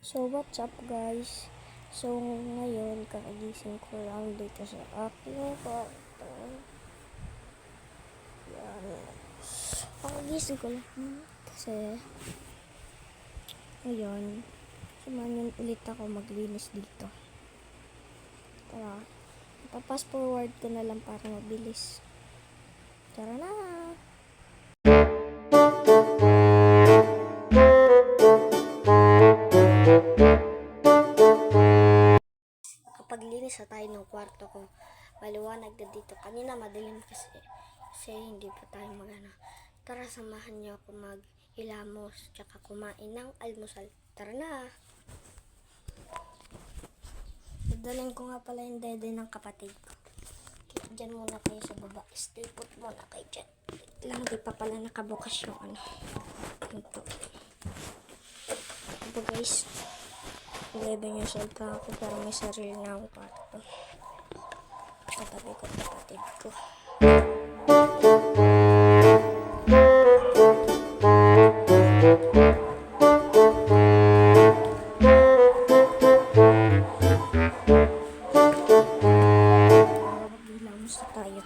So, what's up guys? So, ngayon, kakagising ko lang dito sa aking kwarto. Yan. Kakagising ko lang kasi ngayon, sumanyan ulit ako maglinis dito. Tara, papas forward ko na lang para mabilis. Tara na! Paglinis na tayo ng kwarto ko, maliwanag na dito. Kanina madilim kasi hindi pa tayo magana. Tara, samahan niyo ako mag-hilamos tsaka kumain ng almusal. Tara na! Dadalhin ko nga pala yung dede ng kapatid ko. Diyan muna kayo sa baba. Stay put muna kayo dyan. Lang, di pa pala nakabukas yung ito. Ito guys, 11 years old pa ako pero may sarili na akong kwarto. Katabi ko kapatid ko. Maghihilamos na tayo.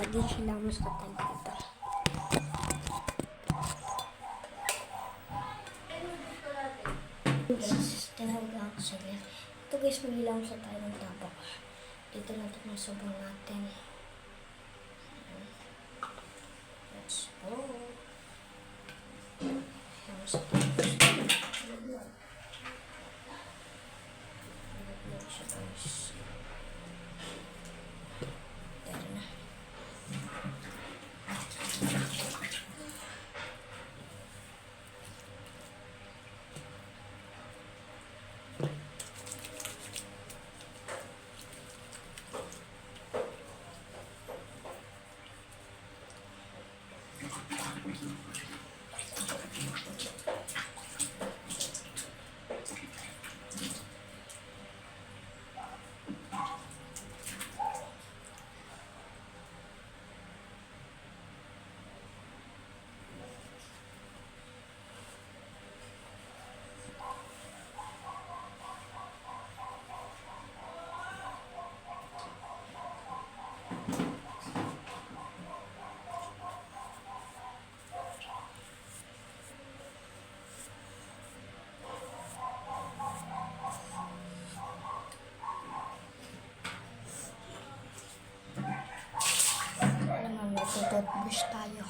Maghihilamos na tayo dito. Tinawag lang ako sa gilid. Ito guys, maghihilamos na tayo ng tabak. Dito natin yung sabon natin. Let's go. Hilamos na tayo. Tara na. Magtututbrush tayo.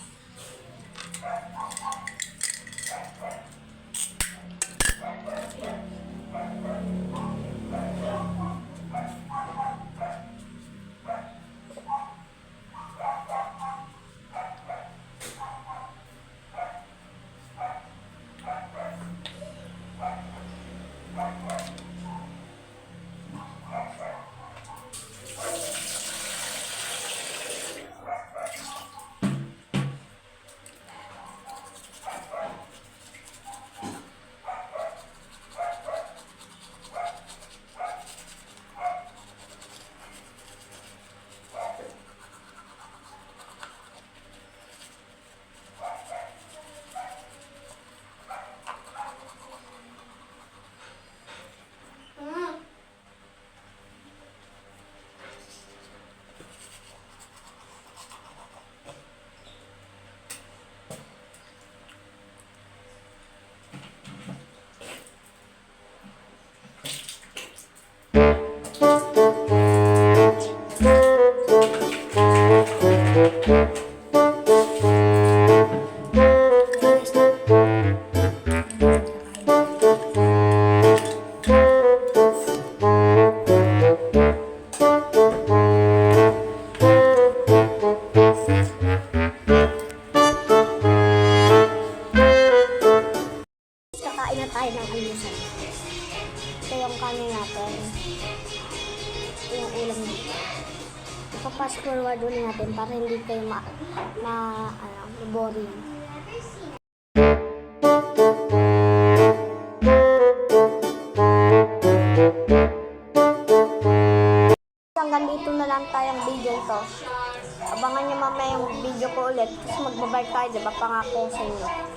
Kakain na tayo ng almusal. Ito yung kanin natin. Ito yung ulam natin. Ipapass forward ulit natin para hindi kayo boring. Hanggang dito na lang tayong video to. Abangan nyo mamaya yung video ko ulit. Kasi magbabay tayo, diba? Pangako sa inyo.